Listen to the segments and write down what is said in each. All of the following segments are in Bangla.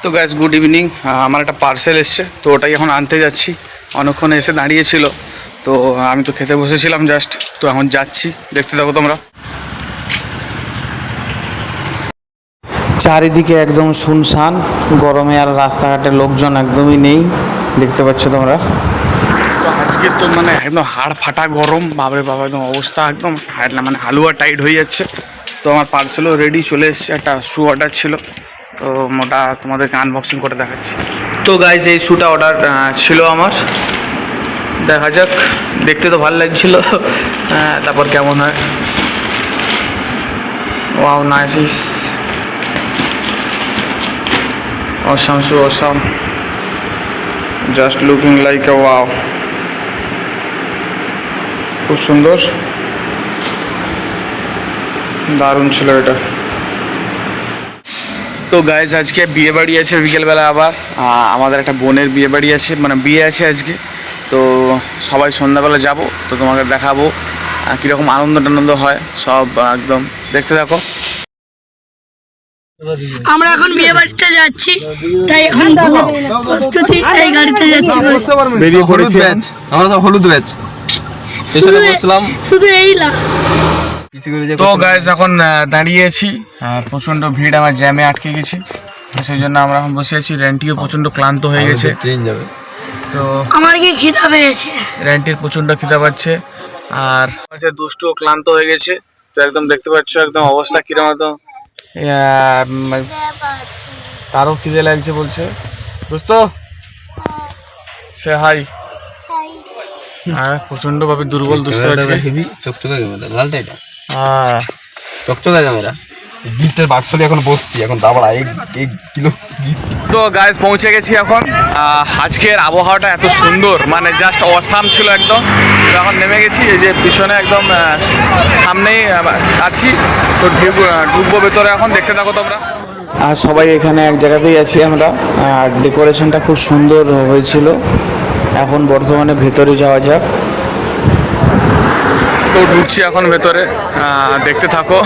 তো গাইস গুড ইভিনিং। আমার একটা পার্সেল এসছে, তো ওটাই এখন আনতে যাচ্ছি। অনেকক্ষণ এসে দাঁড়িয়েছিল, তো আমি তো খেতে বসেছিলাম জাস্ট, তো এখন যাচ্ছি, দেখতে থাকো তোমরা। চারিদিকে একদম শুনশান, গরমে আর রাস্তাঘাটে লোকজন একদমই নেই, দেখতে পাচ্ছ তোমরা। তো আজকে তো মানে একদম হাড় ফাটা গরম, বাবরে বাবা, একদম অবস্থা একদম মানে হালুয়া টাইট হয়ে যাচ্ছে। তো আমার পার্সেলও রেডি চলে এসছে, একটা শু অর্ডার ছিল, তো মোটা তোমাদেরকে আনবক্সিং করে দেখাচ্ছি। তো গাইজ এই শ্যুটা অর্ডার ছিল আমার, দেখা যাক, দেখতে তো ভালো লাগছিল, তারপর কেমন হয়। Wow nice, awesome shoe, awesome, just looking like a wow, খুব সুন্দর, দারুণ ছিল এটা। তো গাইজ আজকে বিয়ে বাড়ি আছে বিকেলবেলা, আবার আমাদের একটা বোনের বিয়ে বাড়ি আছে, মানে বিয়ে আছে আজকে। তো সবাই সন্ধ্যাবেলা যাব, তো তোমাকে দেখাবো কীরকম আনন্দ টানন্দ হয় সব, একদম দেখতে থাকো। আমরা এখন বিয়ে বাড়িতে যাচ্ছি, তাই এখন প্রস্তুতি, এই গাড়িতে যাচ্ছি, বেরিয়ে পড়েছি। আমরা তো হলুদ ব্যাচ বসলাম শুধু এই তো গাইজ এখন দাঁড়িয়েছি, প্রচণ্ড ভিড়, আমার জ্যামে আটকে গেছি, সেই জন্য আমরা এখন বসে আছি। র্যান্টিও প্রচণ্ড ক্লান্ত হয়ে গেছে, ট্রেন যাবে, তো আমার কি খিদা পেয়েছে, র্যান্টির প্রচণ্ড খিদা পাচ্ছে, আর দুষ্টুও ক্লান্ত হয়ে গেছে। তো একদম দেখতে পাচ্ছ একদম অবস্থা কিরকম, একদম তারও খিদে লাগছে বলছে। দোস্ত সে হাই, প্রচন্ড ভাবে দুর্বল দুষ্ট আছে, চকচকা ক্যামেরা, লালটা এটা চকচকা ক্যামেরা, গিফটের বাক্সলে এখন বসছি, এখন দাবড়া 1 কিলো। তো গাইস পৌঁছে গেছি এখন। আজকের আবহাওয়াটা এত সুন্দর, মানে জাস্ট অসাম ছিল একদম। তো এখন নেমে গেছি, এই যে পিছনে একদম সামনেই আছি, তো ঢুকবো ভেতরে, এখন দেখতে থাকো তোমরা। আর সবাই এখানে এক জায়গাতেই আছি আমরা, আর ডেকোরেশনটা খুব সুন্দর হয়েছিল। এখন বর্তমানে ভেতরে যাওয়া যাক, তো ঢুকছি এখন ভেতরে, দেখতে থাকো।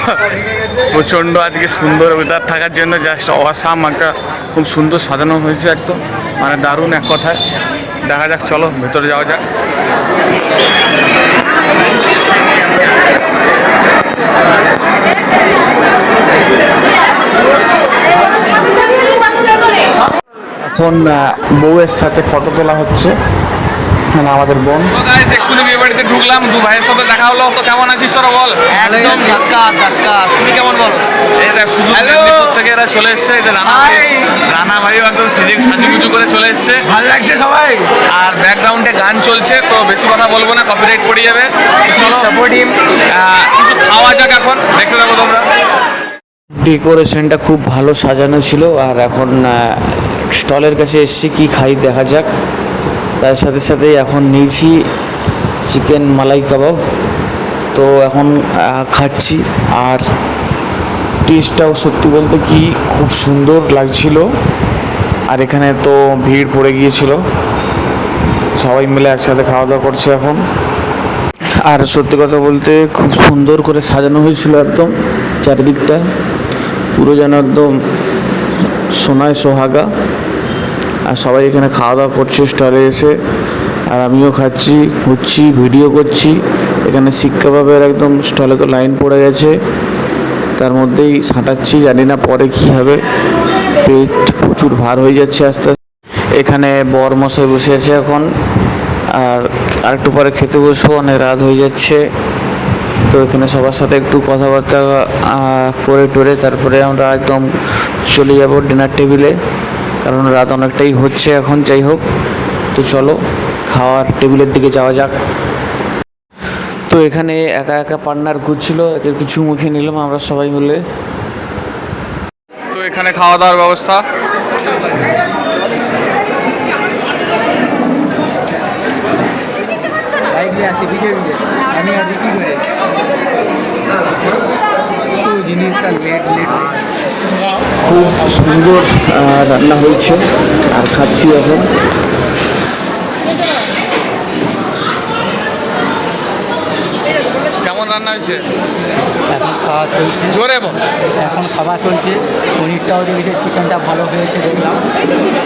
প্রচণ্ড আজকে সুন্দর ওয়েদার থাকার জন্য জাস্ট অসাম, একটা খুব সুন্দর সাজানো হয়েছে একদম, মানে দারুণ এক কথায়। দেখা যাক, চলো ভেতরে যাওয়া যাক। এখন বউয়ের সাথে ফটো তোলা হচ্ছে, মানে আমাদের বোন। এক্ষুনি বিয়ে বাড়িতে ঢুকলাম, দু ভাইয়ের সাথে দেখা হলো। তো কেমন আছিস তোরা বল? একদম ঝাক্কাস ঝাক্কাস, তুমি কেমন বলো? এটা শুধু মেদিনীপুর থেকে এরা চলে এসছে, রানা ভাইও একদম সাজুগুজু করে চলে এসছে, ভালো লাগছে সবাই। আর ব্যাকগ্রাউন্ডে গান চলছে, তো বেশি কথা বলবো না, কপিরাইট পড়ে যাবে। চলো কিছু খাওয়া যাক, এখন দেখতে থাকো তোমরা। ডেকোরেশনটা খুব ভালো সাজানো ছিল, আর এখন স্টলের কাছে এসছি, কি খাই দেখা যাক। তার সাথে সাথেই এখন নিয়েছি চিকেন মালাই কাবাব, তো এখন খাচ্ছি, আর টেস্টটাও সত্যি বলতে কি খুব সুন্দর লাগছিল। আর এখানে তো ভিড় পড়ে গিয়েছিল, সবাই মিলে একসাথে খাওয়া দাওয়া করছে এখন। আর সত্যি কথা বলতে খুব সুন্দর করে সাজানো হয়েছিল একদম চারিদিকটা, পুরো যেন একদম সোনায় সোহাগা। আর সবাই এখানে খাওয়া দাওয়া করছে স্টলে এসে, আর আমিও খাচ্ছি, ঘুরছি, ভিডিও করছি। এখানে শিক কাবাবের একদম স্টলে তো লাইন পড়ে গেছে, তার মধ্যেই সাঁটাচ্ছি, জানি না পরে কী হবে, পেট প্রচুর ভার হয়ে যাচ্ছে আস্তে আস্তে। এখানে বর মশাই বসে আছে এখন, আর আরেকটু পরে খেতে বসবো, অনেক রাত হয়ে যাচ্ছে। তো এখানে সবার সাথে একটু কথাবার্তা করে টোরে তারপরে আমরা একদম চলে যাব ডিনার টেবিলে, কারণ রাত অনেকটাই হচ্ছে এখন। যাই হোক, তো চলো খাওয়ার টেবিলের দিকে যাওয়া যাক। তো এখানে একা একা পার্টনার ঘুরছিল, একটু চুমুখে নিলাম আমরা সবাই মিলে। এখানে খাওয়া দাওয়ার ব্যবস্থা। খুব সুন্দর রান্না হয়েছে আর খাচ্ছি এখন। কেমন রান্না হয়েছে? এখন খাওয়া চলছে, জোরে বল। এখন খাওয়া চলছে। পনিরটাও দেখেছে, চিকেনটা ভালো হয়েছে দেখলাম।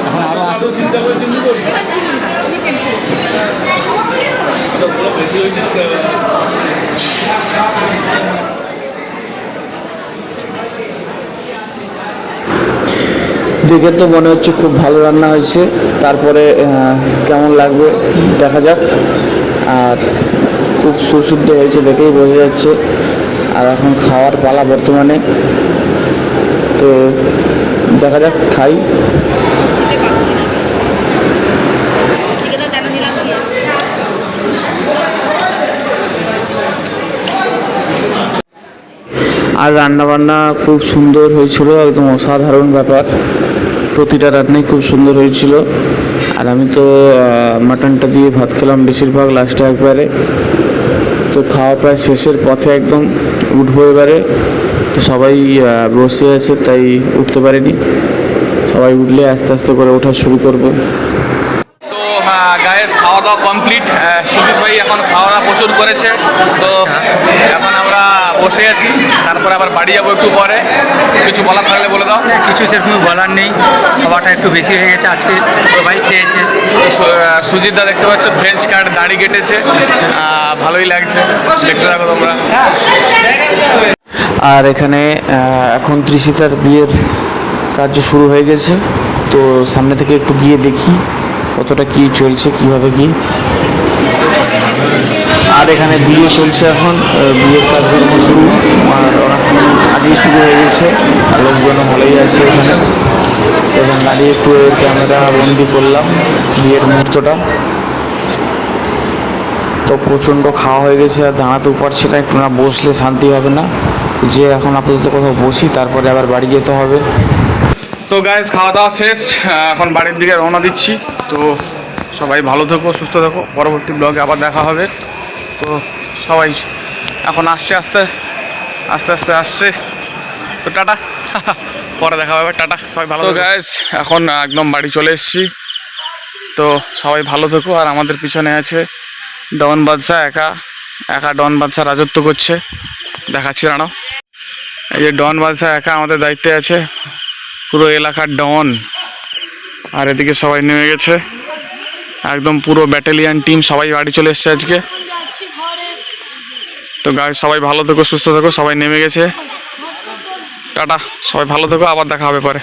এখন আরও দেখে তো মনে হচ্ছে খুব ভালো রান্না হয়েছে, তারপরে কেমন লাগবে দেখা যাক। আর খুব সুশুদ্ধ হয়েছে দেখেই বোঝা যাচ্ছে। আর এখন খাওয়ার পালা বর্তমানে, তো দেখা যাক খাই। আর রান্নাবান্না খুব সুন্দর হয়েছিল, একদম অসাধারণ ব্যাপার। প্রতিটা রান্নাই খুব সুন্দর হয়েছিল। আর আমি তো মাটনটা দিয়ে ভাত খেলাম বেশিরভাগ লাস্টে একবারে। তো খাওয়া প্রায় শেষের পথে, একদম উঠবো এবারে। তো সবাই বসে আছে তাই উঠতে পারেনি, সবাই উঠলে আস্তে আস্তে করে ওঠা শুরু করবো। তো গায়েস খাওয়া দাওয়া কমপ্লিট। সুদীপ ভাই এখন খাওয়া দাওয়া প্রচুর করেছে। তো এখন আমরা বসে আছি, তারপরে আবার বাড়ি যাবো একটু পরে। কিছু বলার থাকলে বলে দাও। কিছু সেরকম বলার নেই, খাওয়াটা একটু বেশি হয়ে গেছে আজকে, সবাই খেয়েছে। সুজিতদা দেখতে পাচ্ছ ফ্রেঞ্চ কাট দাড়ি কেটেছে, ভালোই লাগছে, দেখতে থাকো তোমরা। আর এখানে এখন তৃষিতার বিয়ের কার্য শুরু হয়ে গেছে। তো সামনে থেকে একটু গিয়ে দেখি কতটা কি চলছে, কিভাবে কি। আর এখানে বিয়ে চলছে এখন, বিয়ের কাজকর্ম শুরু, আর অনেকক্ষণ আগেই শুরু হয়ে গেছে। আর লোকজনও ভালোই আছে এখানে। এবং দাঁড়িয়ে একটু ক্যামেরা বন্দি করলাম বিয়ের মুহূর্তটা। তো প্রচণ্ড খাওয়া হয়ে গেছে, আর দাঁড়াতেও পারছি না, একটু না বসলে শান্তি হবে না। যে এখন আপাতত কোথাও বসি, তারপরে আবার বাড়ি যেতে হবে। তো গাইস খাওয়া দাওয়া শেষ, এখন বাড়ির দিকে রওনা দিচ্ছি। তো সবাই ভালো থেকো, সুস্থ থেকো, পরবর্তী ব্লগে আবার দেখা হবে। তো সবাই এখন আসছে, আস্তে আস্তে আস্তে আসছে। তো টাটা, পরে দেখা হবে, টাটা, সবাই ভালো। তো গাইস এখন একদম বাড়ি চলে এসেছি। তো সবাই ভালো থেকো। আর আমাদের পিছনে আছে ডন বাদশা, একা একা ডন বাদশা রাজত্ব করছে, দেখাচ্ছি দাঁড়াও। এই যে ডন বাদশা একা আমাদের দায়িত্বে আছে, পুরো এলাকার ডন। আর এদিকে সবাই নেমে গেছে, একদম পুরো ব্যাটালিয়ান টিম সবাই বাড়ি চলে এসছে আজকে। তো গাইস সবাই ভালো থেকো, সুস্থ থেকো, সবাই নেমে গেছে। টাটা, সবাই ভালো থেকো, আবার দেখা হবে পরে।